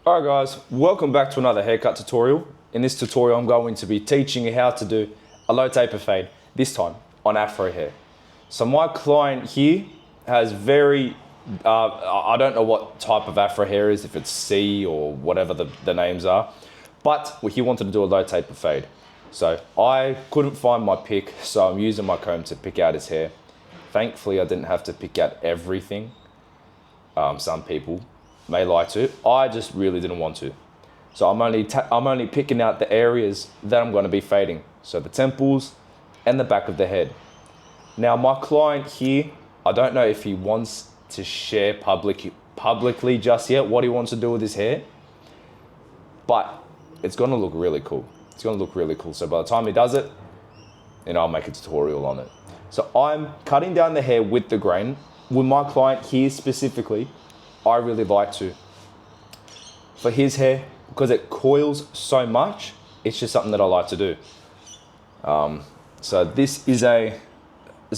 Alright guys, welcome back to another haircut tutorial. In this tutorial I'm going to be teaching you how to do a low taper fade, this time on afro hair. So my client here has I don't know what type of afro hair is, if it's C or whatever the names are, but he wanted to do a low taper fade. So I couldn't find my pick, so I'm using my comb to pick out his hair. Thankfully I didn't have to pick out everything. Some people may like to. I just really didn't want to. So I'm only picking out the areas that I'm going to be fading. So the temples and the back of the head. Now my client here, I don't know if he wants to share publicly just yet what he wants to do with his hair, but it's going to look really cool. It's going to look really cool. So by the time he does it, I'll make a tutorial on it. So I'm cutting down the hair with the grain. With my client here specifically, I really like to. For his hair, because it coils so much, it's just something that I like to do. So this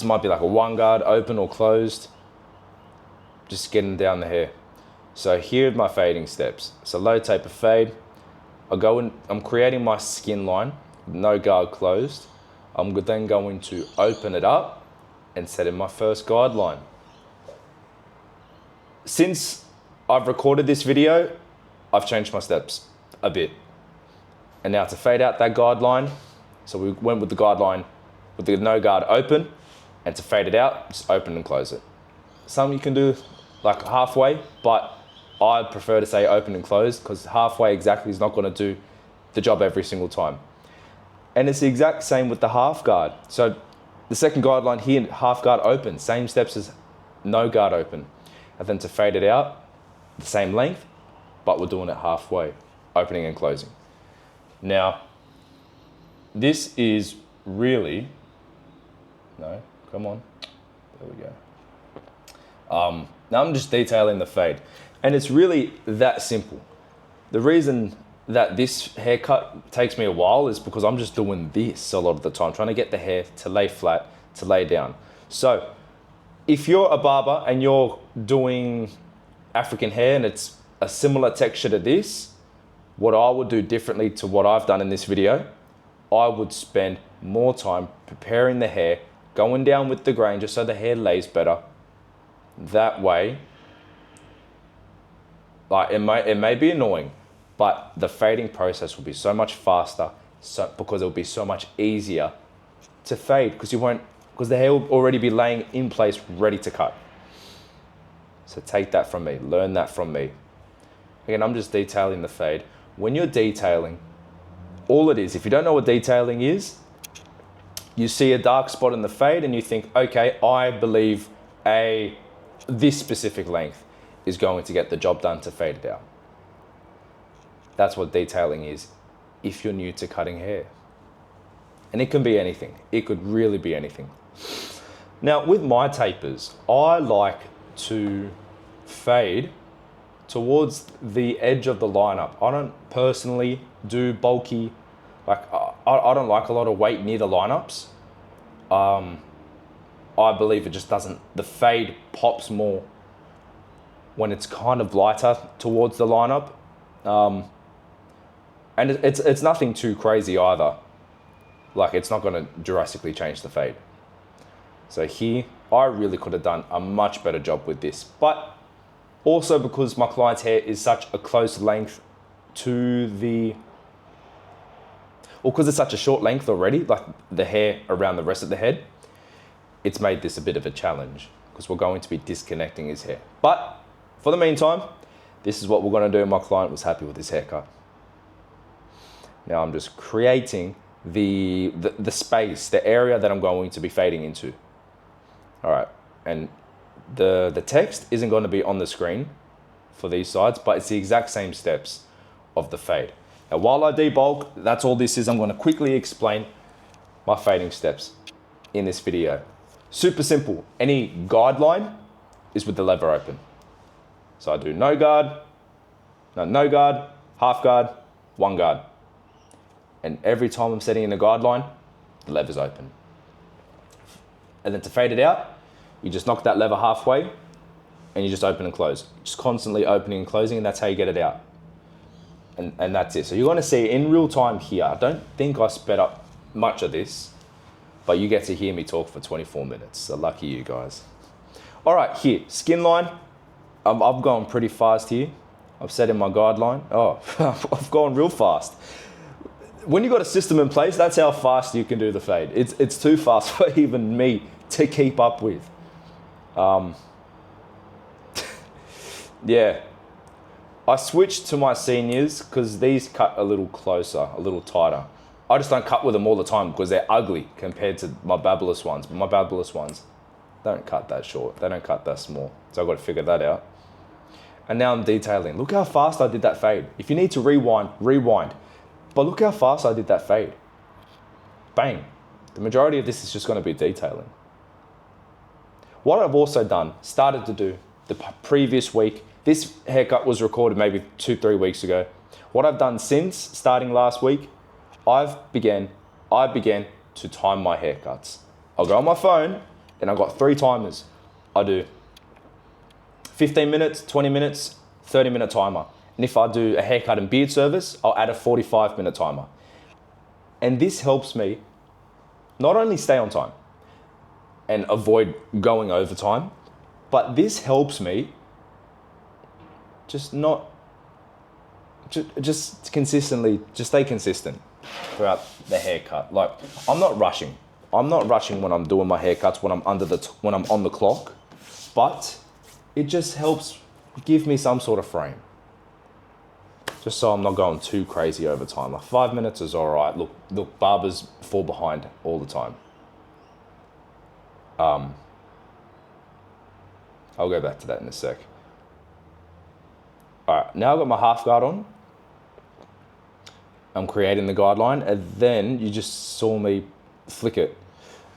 might be like a one guard, open or closed. Just getting down the hair. So here are my fading steps. So low taper fade. I'm creating my skin line, no guard closed. I'm then going to open it up and set in my first guideline. Since I've recorded this video, I've changed my steps a bit. And now to fade out that guideline, so we went with the guideline with the no guard open, and to fade it out, just open and close it. Some you can do like halfway, but I prefer to say open and close because halfway exactly is not going to do the job every single time. And it's the exact same with the half guard. So the second guideline here, half guard open, same steps as no guard open. And then to fade it out, the same length, but we're doing it halfway, opening and closing. Now, this is really, no, come on, there we go. Now I'm just detailing the fade. And it's really that simple. The reason that this haircut takes me a while is because I'm just doing this a lot of the time, trying to get the hair to lay flat, to lay down. So if you're a barber and you're doing African hair and it's a similar texture to this, what I would do differently to what I've done in this video, I would spend more time preparing the hair, going down with the grain just so the hair lays better. That way, like it may be annoying, but the fading process will be so much faster, because it will be so much easier to fade because the hair will already be laying in place ready to cut. So take that from me, learn that from me. Again, I'm just detailing the fade. When you're detailing, all it is, if you don't know what detailing is, you see a dark spot in the fade and you think, okay, I believe this specific length is going to get the job done to fade it out. That's what detailing is if you're new to cutting hair. And it can be anything. It could really be anything. Now, with my tapers, I like to fade towards the edge of the lineup. I don't personally do bulky, I don't like a lot of weight near the lineups. I believe it just doesn't, the fade pops more when it's kind of lighter towards the lineup. And it's nothing too crazy either. Like it's not gonna drastically change the fade. So here, I really could have done a much better job with this. But also because my client's hair is such a close length to because it's such a short length already, like the hair around the rest of the head, it's made this a bit of a challenge because we're going to be disconnecting his hair. But for the meantime, this is what we're gonna do. My client was happy with his haircut. Now I'm just creating the space, the area that I'm going to be fading into. All right, and the text isn't going to be on the screen for these sides, but it's the exact same steps of the fade. Now while I debulk, that's all this is. I'm going to quickly explain my fading steps in this video. Super simple. Any guideline is with the lever open. So I do no guard, half guard, one guard. And every time I'm setting in a guideline, the lever's open. And then to fade it out, you just knock that lever halfway and you just open and close. Just constantly opening and closing, and that's how you get it out. and that's it. So you're gonna see in real time here. I don't think I sped up much of this, but you get to hear me talk for 24 minutes. So lucky you guys. All right, here, skin line. I've gone pretty fast here. I've set in my guideline. Oh, I've gone real fast. When you've got a system in place, that's how fast you can do the fade. It's too fast for even me to keep up with. Yeah. I switched to my seniors because these cut a little closer, a little tighter. I just don't cut with them all the time because they're ugly compared to my barberless ones. But my barberless ones don't cut that short. They don't cut that small. So I've got to figure that out. And now I'm detailing. Look how fast I did that fade. If you need to rewind, rewind. But look how fast I did that fade. Bang. The majority of this is just going to be detailing. What I've also done, started to do the previous week, this haircut was recorded maybe 2-3 weeks ago. What I've done since starting last week, I began to time my haircuts. I'll go on my phone and I've got 3 timers. I do 15 minutes, 20 minutes, 30-minute timer. And if I do a haircut and beard service, I'll add a 45-minute timer. And this helps me not only stay on time and avoid going over time, but this helps me just consistently, just stay consistent throughout the haircut. Like, I'm not rushing. I'm not rushing when I'm doing my haircuts, when I'm when I'm on the clock, but it just helps give me some sort of frame. Just so I'm not going too crazy over time. Like 5 minutes is all right. Look, barbers fall behind all the time. I'll go back to that in a sec. All right, now I've got my half guard on. I'm creating the guideline, and then you just saw me flick it.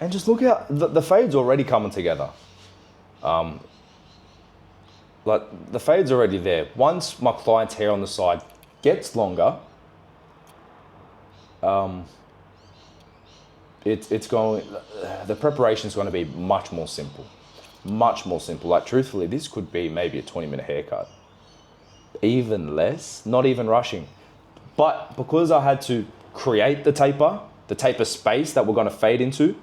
And just look how the fade's already coming together. Like the fade's already there. Once my client's hair on the side gets longer, the preparation's going to be much more simple. Much more simple. Like truthfully, this could be maybe a 20-minute haircut. Even less, not even rushing. But because I had to create the taper space that we're going to fade into,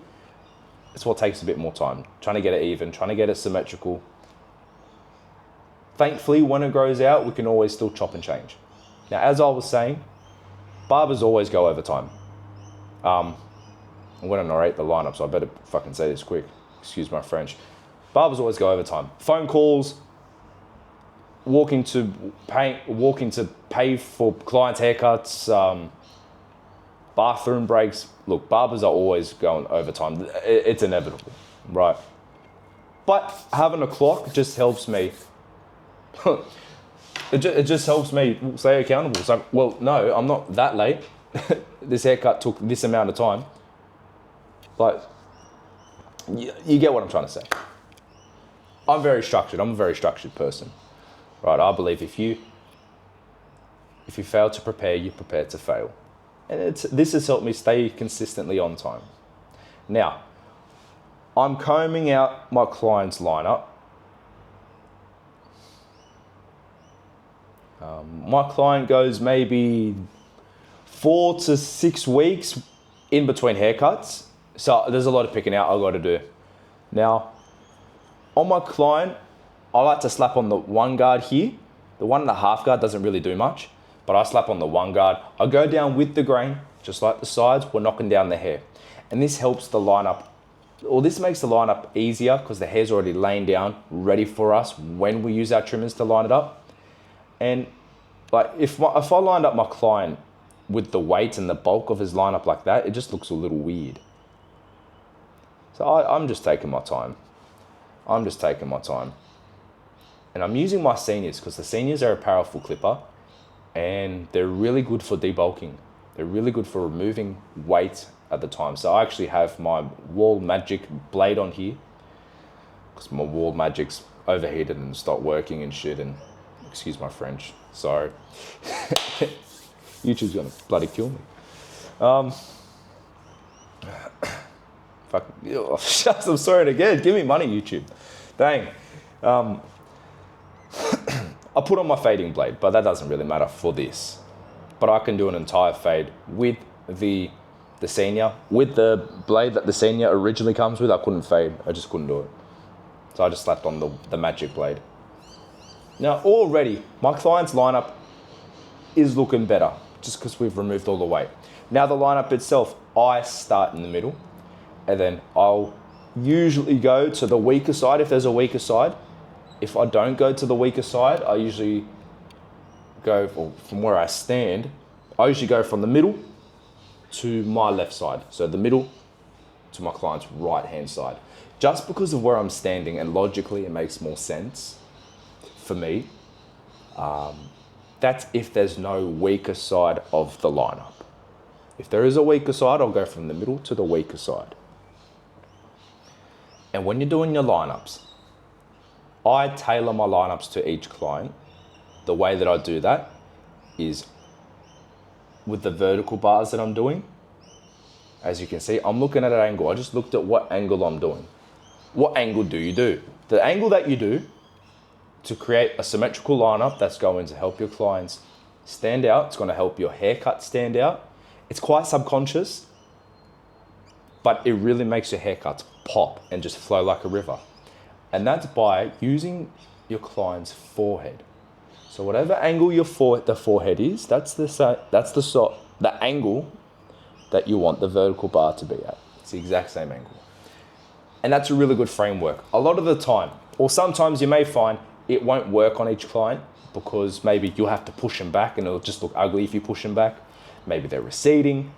it's what takes a bit more time. Trying to get it even, trying to get it symmetrical. Thankfully, when it grows out, we can always still chop and change. Now, as I was saying, barbers always go over time. I'm going to narrate the lineup, so I better fucking say this quick. Excuse my French. Barbers always go over time. Phone calls, walking to pay for clients' haircuts, bathroom breaks. Look, barbers are always going over time. It's inevitable, right? But having a clock just helps me. It just helps me stay accountable. So, well, no, I'm not that late. This haircut took this amount of time. Like, you get what I'm trying to say. I'm very structured. I'm a very structured person, right? I believe if you fail to prepare, you prepare to fail. And this has helped me stay consistently on time. Now, I'm combing out my client's lineup. My client goes maybe 4 to 6 weeks in between haircuts. So there's a lot of picking out I've got to do. Now, on my client, I like to slap on the 1 guard here. The 1.5 guard doesn't really do much, but I slap on the 1 guard. I go down with the grain, just like the sides, we're knocking down the hair. And this helps the lineup, or this makes the lineup easier because the hair's already laying down, ready for us when we use our trimmers to line it up. And like if I lined up my client with the weight and the bulk of his lineup like that, it just looks a little weird. So I'm just taking my time. I'm just taking my time. And I'm using my seniors because the seniors are a powerful clipper and they're really good for debulking. They're really good for removing weight at the time. So I actually have my Wall Magic blade on here because my Wall Magic's overheated and stopped working and shit, and excuse my French, sorry. YouTube's gonna bloody kill me. Fuck, I'm sorry again. Give me money, YouTube. Dang. I put on my fading blade, but that doesn't really matter for this. but I can do an entire fade with the senior. With the blade that the senior originally comes with, I couldn't fade. I just couldn't do it. So I just slapped on the magic blade. Now already, my client's lineup is looking better just because we've removed all the weight. Now the lineup itself, I start in the middle and then I'll usually go to the weaker side if there's a weaker side. If I don't go to the weaker side, I usually go from where I stand. I usually go from the middle to my left side. So the middle to my client's right hand side. Just because of where I'm standing, and logically it makes more sense for me. That's if there's no weaker side of the lineup. If there is a weaker side, I'll go from the middle to the weaker side. And when you're doing your lineups, I tailor my lineups to each client. The way that I do that is with the vertical bars that I'm doing. As you can see, I'm looking at an angle. I just looked at what angle I'm doing. What angle do you do? The angle that you do to create a symmetrical lineup that's going to help your clients stand out. It's going to help your haircut stand out. It's quite subconscious, but it really makes your haircuts pop and just flow like a river. And that's by using your client's forehead. So whatever angle the forehead is, that's the angle that you want the vertical bar to be at. It's the exact same angle. And that's a really good framework. A lot of the time, or sometimes you may find it won't work on each client because maybe you'll have to push them back and it'll just look ugly if you push them back. Maybe they're receding.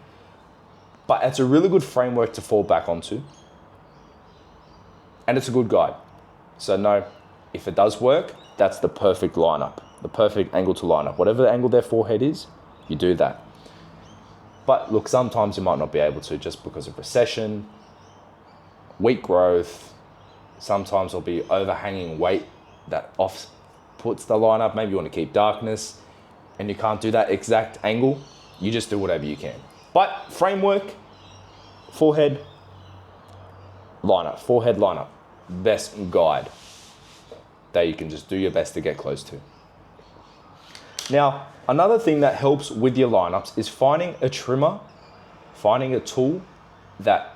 But it's a really good framework to fall back onto. And it's a good guide. So know if it does work, that's the perfect lineup, the perfect angle to line up. Whatever the angle their forehead is, you do that. But look, sometimes you might not be able to just because of recession, weak growth. Sometimes there'll be overhanging weight that puts the lineup. Maybe you want to keep darkness and you can't do that exact angle. You just do whatever you can. But framework, forehead lineup, best guide that you can just do your best to get close to. Now, another thing that helps with your lineups is finding a trimmer, finding a tool that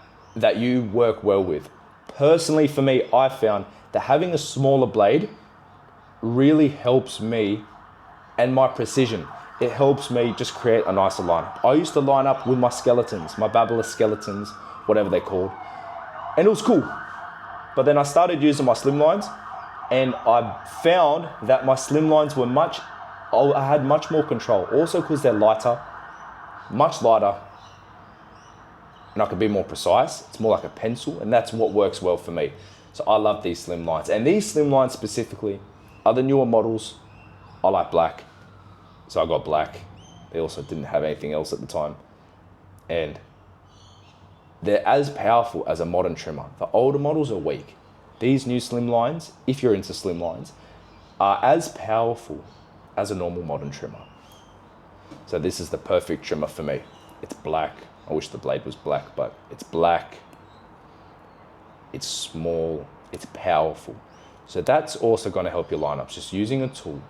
you work well with. Personally, for me, I found that having a smaller blade really helps me and my precision. It helps me just create a nicer lineup. I used to line up with my skeletons, my Barber skeletons, whatever they're called, and it was cool. But then I started using my slimlines, and I found that my slimlines were I had much more control. Also because they're lighter, much lighter, and I could be more precise. It's more like a pencil, and that's what works well for me. So I love these slimlines. And these slimlines specifically are the newer models. I like black, so I got black. They also didn't have anything else at the time. And they're as powerful as a modern trimmer. The older models are weak. These new slimlines, if you're into slimlines, are as powerful as a normal modern trimmer. So this is the perfect trimmer for me. It's black. I wish the blade was black, but it's black. It's small. It's powerful. So that's also going to help your lineups. Just using a tool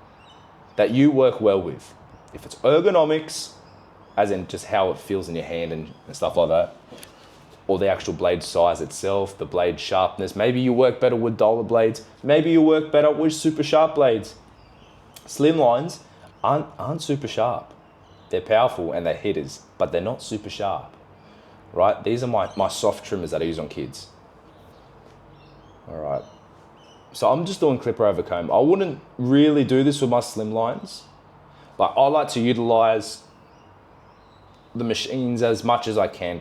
that you work well with. If it's ergonomics, as in just how it feels in your hand and stuff like that, or the actual blade size itself, the blade sharpness. Maybe you work better with duller blades. Maybe you work better with super sharp blades. Slimlines aren't super sharp. They're powerful and they're hitters, but they're not super sharp, right? These are my soft trimmers that I use on kids. All right. So I'm just doing clipper over comb. I wouldn't really do this with my slimlines. Like I like to utilize the machines as much as I can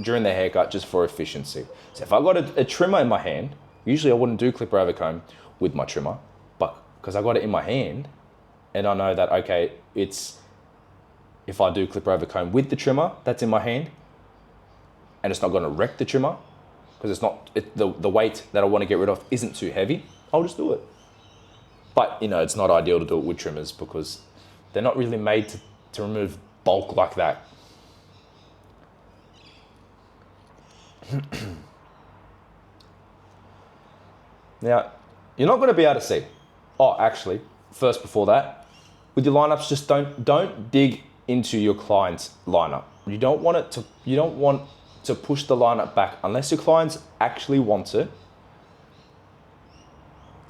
during the haircut, just for efficiency. So if I got a trimmer in my hand, usually I wouldn't do clipper over comb with my trimmer, but because I got it in my hand and I know that, okay, if I do clipper over comb with the trimmer that's in my hand and it's not going to wreck the trimmer because the weight that I want to get rid of isn't too heavy, I'll just do it. But it's not ideal to do it with trimmers because they're not really made to remove bulk like that. Now, you're not going to be able to see. Oh, actually, first before that, with your lineups, just don't dig into your client's lineup. You don't want to push the lineup back unless your clients actually want it.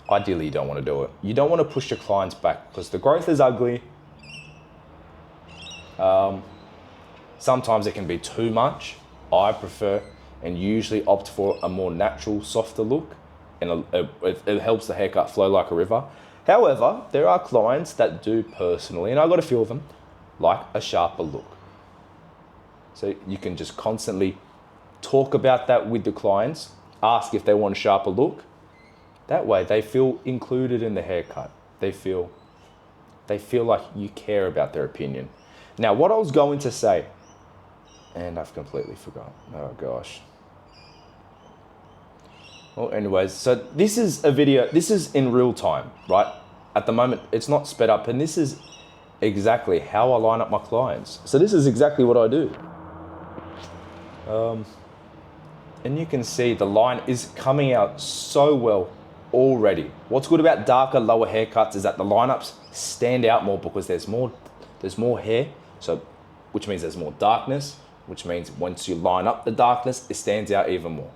Ideally, you don't want to do it. You don't want to push your clients back because the growth is ugly. Sometimes it can be too much. I prefer and usually opt for a more natural, softer look, and it helps the haircut flow like a river. However, there are clients that do personally, and I've got a few of them, like a sharper look. So you can just constantly talk about that with the clients, ask if they want a sharper look. That way they feel included in the haircut. They feel like you care about their opinion. Now, what I was going to say, and I've completely forgot. Oh gosh. Well, anyways, so this is a video, this is in real time, right? At the moment, it's not sped up, and this is exactly how I line up my clients. So this is exactly what I do. And you can see the line is coming out so well already. What's good about darker, lower haircuts is that the lineups stand out more because there's more hair, so which means there's more darkness, which means once you line up the darkness, it stands out even more.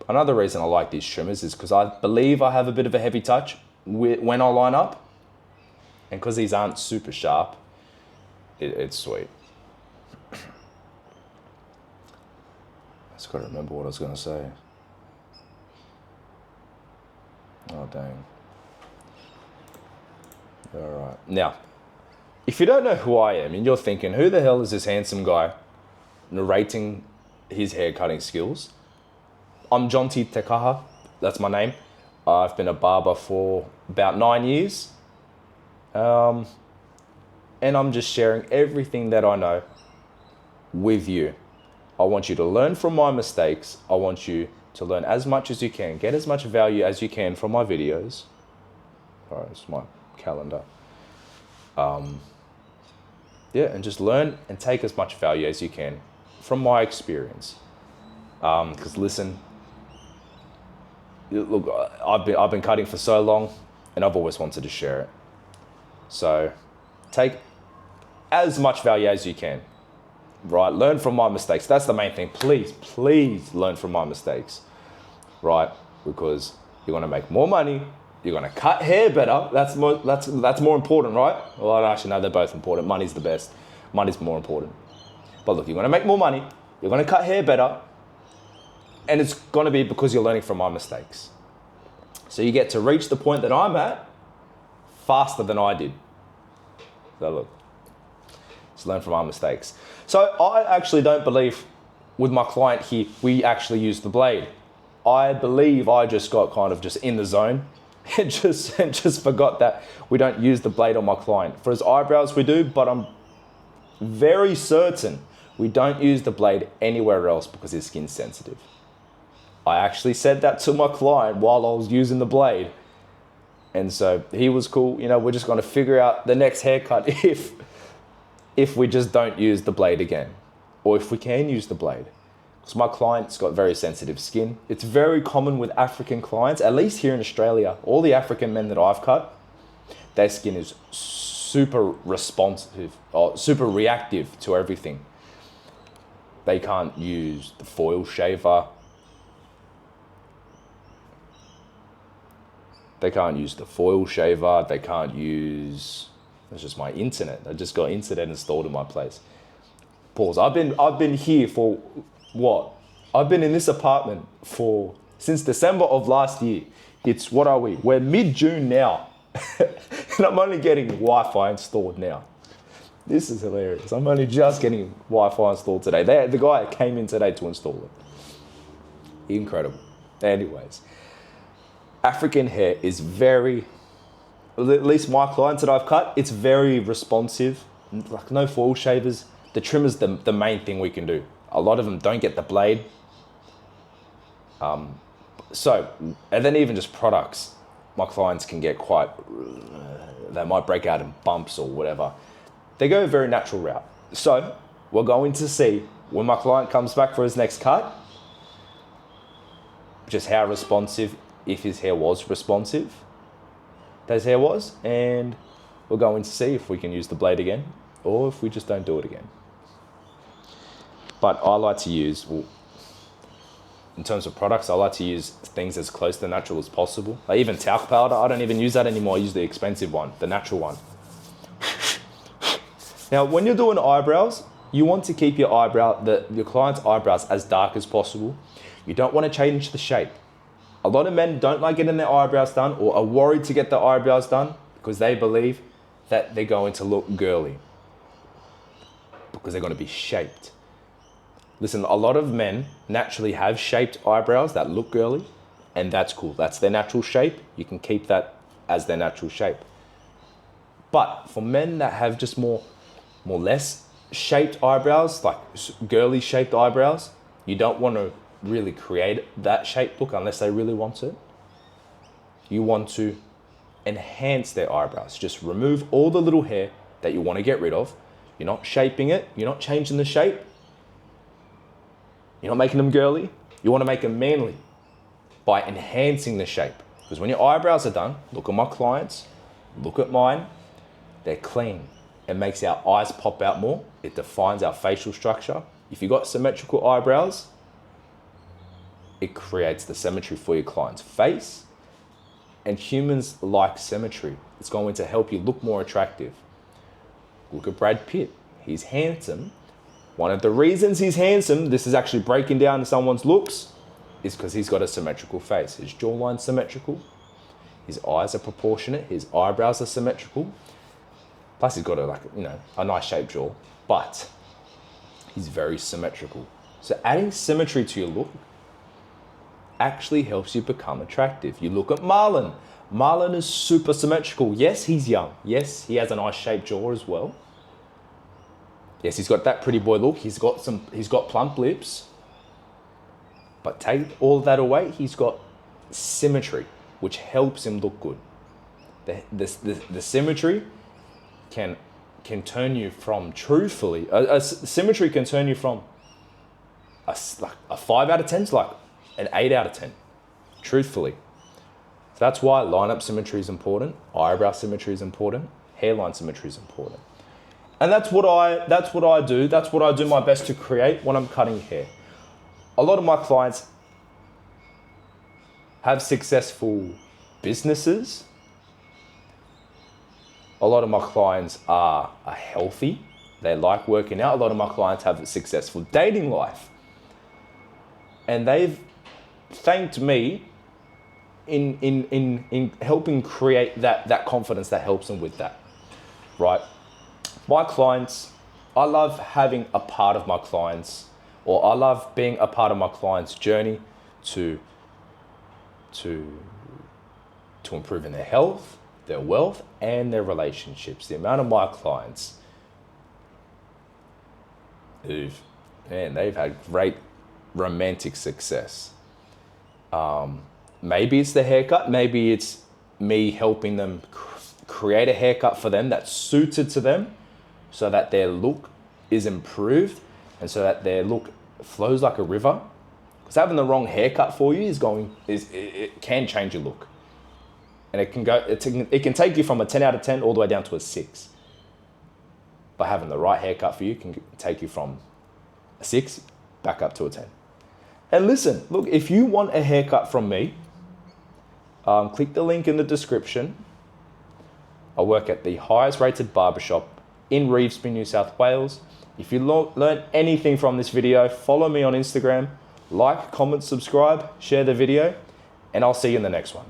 Another reason I like these trimmers is because I believe I have a bit of a heavy touch when I line up, and because these aren't super sharp, it's sweet. I just gotta remember what I was gonna say. Oh dang. Alright, now, if you don't know who I am and you're thinking, who the hell is this handsome guy narrating his hair cutting skills? I'm John T. Tekaha, that's my name. I've been a barber for about 9 years. And I'm just sharing everything that I know with you. I want you to learn from my mistakes. I want you to learn as much as you can, get as much value as you can from my videos. Sorry, it's my calendar. Yeah, and just learn and take as much value as you can from my experience. Because listen, look, I've been cutting for so long, and I've always wanted to share it. So take as much value as you can, right? Learn from my mistakes. That's the main thing. Please learn from my mistakes, right? Because you're gonna make more money. You're gonna cut hair better. That's more important, right? Well, actually, no, they're both important. Money's the best. Money's more important. But look, you're gonna make more money. You're gonna cut hair better. And it's gonna be because you're learning from my mistakes. So you get to reach the point that I'm at faster than I did. So look, just learn from our mistakes. So I actually don't believe with my client here, we actually use the blade. I believe I just got kind of just in the zone and just forgot that we don't use the blade on my client. For his eyebrows we do, but I'm very certain we don't use the blade anywhere else because his skin's sensitive. I actually said that to my client while I was using the blade. And so he was cool. You know, we're just going to figure out the next haircut if we just don't use the blade again, or if we can use the blade. Because my client's got very sensitive skin. It's very common with African clients, at least here in Australia. All the African men that I've cut, their skin is super responsive, or super reactive to everything. They can't use the foil shaver. They can't use the foil shaver. They can't use, it's just my internet. I just got internet installed in my place. Pause. I've been here for what? I've been in this apartment since December of last year. It's, what are we? We're mid-June now. And I'm only getting Wi-Fi installed now. This is hilarious. I'm only just getting Wi-Fi installed today. The guy came in today to install it. Incredible. Anyways, African hair is very, at least my clients that I've cut, it's very responsive. Like no foil shavers. The trimmer's the main thing we can do. A lot of them don't get the blade. So, and then even just products, my clients can get quite, they might break out in bumps or whatever. They go a very natural route. So we're going to see when my client comes back for his next cut, just how responsive, if his hair was responsive, those hair was, and we're going to see if we can use the blade again or if we just don't do it again. But I like to use, well, in terms of products, I like to use things as close to natural as possible. Like even talc powder, I don't even use that anymore. I use the expensive one, the natural one. Now, when you're doing eyebrows, you want to keep your client's eyebrows as dark as possible. You don't want to change the shape. A lot of men don't like getting their eyebrows done or are worried to get their eyebrows done because they believe that they're going to look girly, because they're going to be shaped. Listen, a lot of men naturally have shaped eyebrows that look girly, and that's cool. That's their natural shape. You can keep that as their natural shape. But for men that have just more less shaped eyebrows, like girly shaped eyebrows, you don't want to really create that shape look unless they really want it. You want to enhance their eyebrows. Just remove all the little hair that you want to get rid of. You're not shaping it. You're not changing the shape. You're not making them girly. You want to make them manly by enhancing the shape. Because when your eyebrows are done, look at my clients, look at mine, they're clean. It makes our eyes pop out more. It defines our facial structure. If you've got symmetrical eyebrows, it creates the symmetry for your client's face. And humans like symmetry. It's going to help you look more attractive. Look at Brad Pitt. He's handsome. One of the reasons he's handsome, this is actually breaking down someone's looks, is because he's got a symmetrical face. His jawline's symmetrical. His eyes are proportionate. His eyebrows are symmetrical. Plus he's got a nice shaped jaw, but he's very symmetrical. So adding symmetry to your look actually helps you become attractive. You look at Marlon. Marlon is super symmetrical. Yes, he's young. Yes, he has a nice shaped jaw as well. Yes, he's got that pretty boy look. He's got plump lips. But take all of that away, he's got symmetry, which helps him look good. The symmetry can turn you from, truthfully, symmetry can turn you from a 5 out of 10 to like an 8 out of 10, truthfully. So that's why lineup symmetry is important, eyebrow symmetry is important, hairline symmetry is important. And that's what I do. That's what I do my best to create when I'm cutting hair. A lot of my clients have successful businesses. A lot of my clients are healthy. They like working out. A lot of my clients have a successful dating life. And they've thanked me in helping create that confidence that helps them with that, right? My clients, I love having a part of my clients, or I love being a part of my clients' journey to improving their health, their wealth, and their relationships. The amount of my clients they've had great romantic success. Maybe it's the haircut, maybe it's me helping them create a haircut for them that's suited to them so that their look is improved and so that their look flows like a river. Because having the wrong haircut for you it can change your look. And it can take you from a 10 out of 10 all the way down to a 6. But having the right haircut for you can take you from a 6 back up to a 10. And listen, look, if you want a haircut from me, click the link in the description. I work at the highest rated barbershop in Revesby, New South Wales. If you learned anything from this video, follow me on Instagram, like, comment, subscribe, share the video, and I'll see you in the next one.